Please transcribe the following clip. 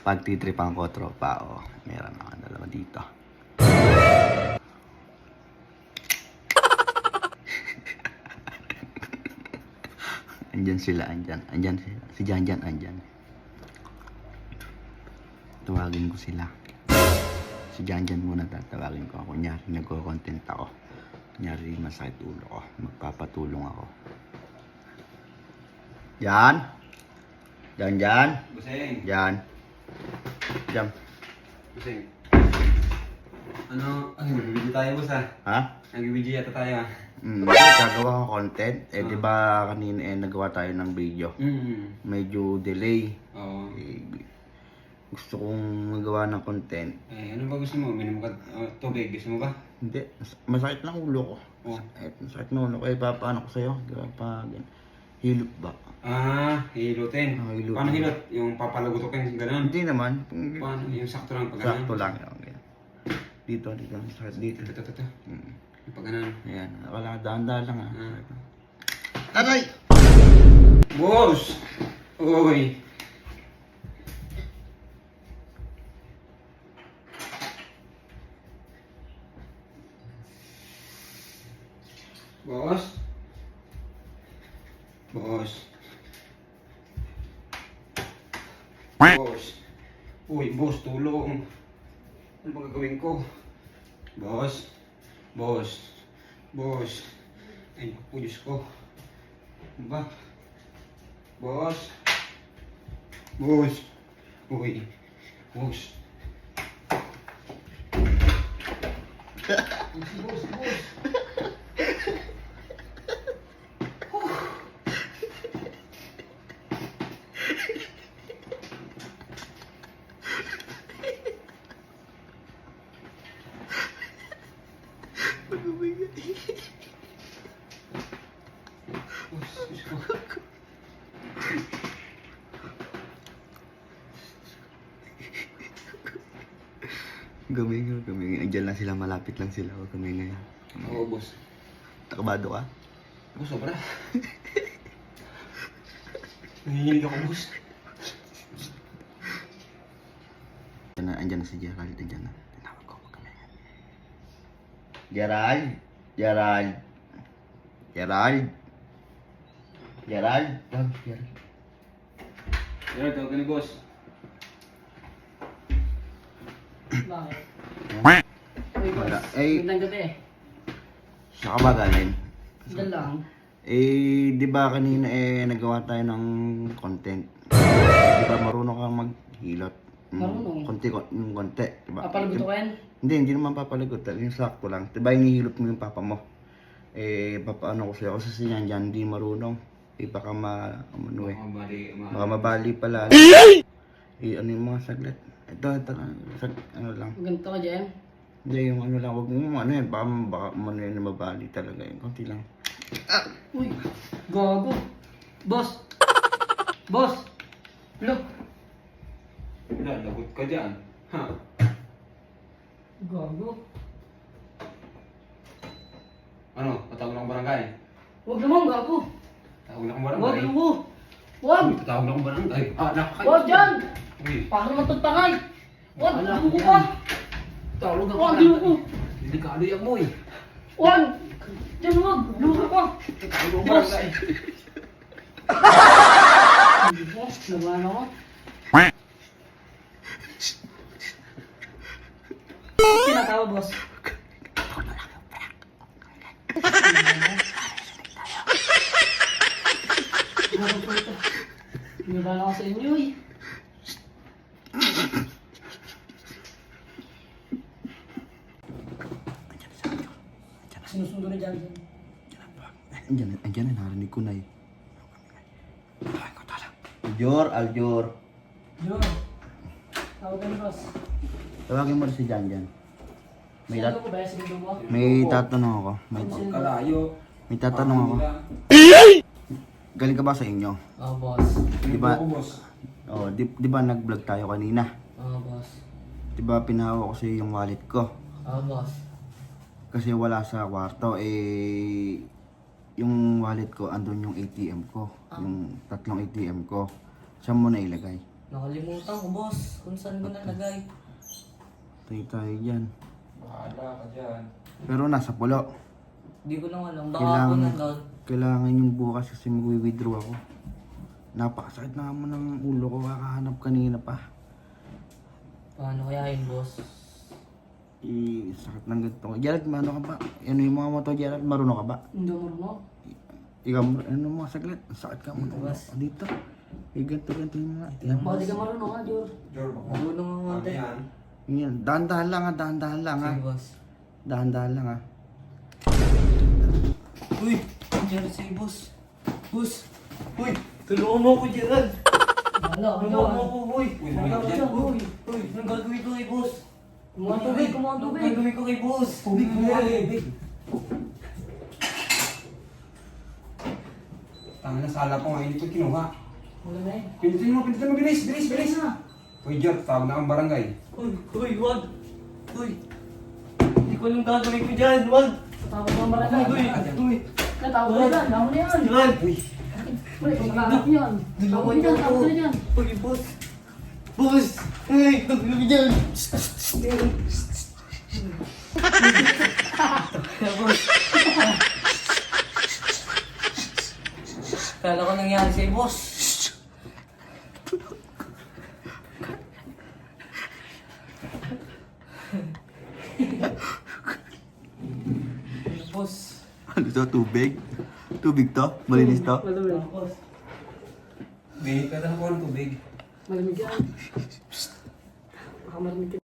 Pagtitripan ko, tropa. O, meron ako dalawa dito. Andyan sila, andyan. Andyan sila. Si Janjan, andyan. Tawagin ko sila. Si Janjan muna tatawagin ko. Kunyari, nagko-content ako. Kunyari, masakit ulo ko. Magpapatulong ako. Jan? Janjan? Buseng. Jan? Jam. Buseng. Ano, nagbibidyo tayo, boss ha? Ha? Nagbibidyo yata tayo ha? Gagawa ko content. Di ba kanina nagawa tayo ng video? Medyo delay. Oo. Gusto kong magawa ng content. Ano ba gusto mo? Minom ka tubig? Gusto mo ba? Hindi. Masakit lang ulo ko. Oh. Masakit na ulo ko. Paano ko sa'yo? Hilot ba? Hilutin. Hilutin. Paano hilot? Yung papalagutokin, gano'n? Hindi naman. Paano? Yung sakto lang pag gano'n? Sakto lang. Dito. Sakit dito. Ito. Yung pag gano'n. Ayan. Wala, dahan-dahan lang Aray! Boss! Uy! Boss? Boss? Boss? Uy, boss, tulong. Ano ba gagawin ko? Boss? Boss? Boss? Ay, naku, Diyos ko. Ano ba? Boss? Boss? Uy, boss. Boss. Gamingin. Andiyan lang sila, malapit lang sila. Huwag gamingin. Oo, boss. Takabado ka? Boss, sobra. Nanginginig ako, boss. Andiyan na si Gerald. Andiyan na. Tinawag ko. Huwag gamingin. Gerald? Gerald? Pero, tawag ka ni boss. Bakit? Uy, Wala. boss. Eh. Magandang gabi. Siya ka ba galing? Diyan lang. Di ba kanina nagawa tayo ng content? Di ba marunong kang maghilot? Marunong. Konti, di ba? Papalagutukin? Hindi naman papalagot. Yung sakto lang. Di ba hinihilot mo yung papa mo? Papaano ko sa'yo? Kasi siya dyan, hindi marunong. Baka baka mabali pala. Ano yung mga saglit? Ito, ano lang. Ganito ka dyan? Hindi, yung ano lang. Huwag mo ano yan. Baka mabali talaga yun. Konti lang. Uy, gago. Boss! Boss! Look! Lagot ka dyan. Ha? Gago. Ano? Patawag na akong barangay? Huwag naman, gago. Tawag na akong Huwag, barangay? gago. Huwag! Uy, tatawag na akong barangay. Nakakay. Huwag dyan! Uy, Para matagtangay! Huwag! Wala Luko yan. ka! tawag ako. Huwag! Luko! Delikado yan mo eh. Huwag! Dyan, huwag! Luko ka! Tawag na akong Boss! barangay. Boss, naman ako. Tinatawa, boss. Nabala ako sa inyo eh. Sinusundo na dyan. Andiyan na, narinig ko na eh. Aljor. Yo. Tawag ka ni boss. Tawagin mo rin si Janjan. Sinundo ko ba yung sinundo mo? May tatanong ako. Kalayo. May tatanong ako. Galing ka ba sa inyo? Oo, boss. Di ba? Ako, boss. Oh, di ba nag-vlog tayo kanina? Oo, boss. Di ba pinahawa ko sa yung wallet ko? Oo, boss. Kasi wala sa kwarto, yung wallet ko, andun yung ATM ko. Yung tatlong ATM ko. Saan mo na ilagay? Nakalimutan ko, boss. Kung saan ko nalagay. Tayo dyan. Bahala ka dyan. Pero nasa pulo. Hindi ko lang alam. Baka ako nandun. Kailangan yung bukas kasi mag-withdraw ako. Napakasakit na mo ng ulo ko, kakahanap kanina pa. Paano kaya yun, boss? Sakit ng ganito. Gerald, ano ka ba? Ano yung mga moto, Gerald? Marunong ka ba? Hindi mo. Ikaw, ano mo saglit? Sakit ka mo. Boss. Dito. Ganito yung mga. Yan. Baka di ka marunong ha, Jor. Jor, baka. Marunong nga Ano ate. yan? Yan. Dahan-dahan lang ha, dahan-dahan lang ha. Sige, boss. Dahan-dahan lang ha. Uy! Diyan si boss. Boss! Uy! Tulungan mo ako dyan! Tulungan mo ako, uy! Uy, Tulungan mo dyan. dyan, uy! Uy! Anong gagawin ko kay boss? Kumuha ang tubig! Kumuha ang tubig! Anong gagawin ko kay boss? Tubig! Kumuha ang tubig! Tanga na sala ko nga, hindi ko kinuha. Wala na eh. Pindutin mo, bilis, bilis, bilis. na! Uy, Jor, tawag na ang barangay. Uy! Uy! Wag! Uy! Hindi ko alam gagawin ko dyan! Wag! Tawag mo ang barangay! Uy! Uy! Natawag mo dyan! Tawag mo na yan! Yan! Uy, Uy! Pagkakalap yan! Tawag mo dyan! Tawag mo dyan! Uy! Boss! Boss! Uy! Tawag mo dyan! Boss! Kala ko nangyari sa'yo, boss. Boss. Ano to? Tubig? Tubig to? Malinis to? Malamig. Boss. may kada ako ng tubig. Malamig yan. Baka malamig ka.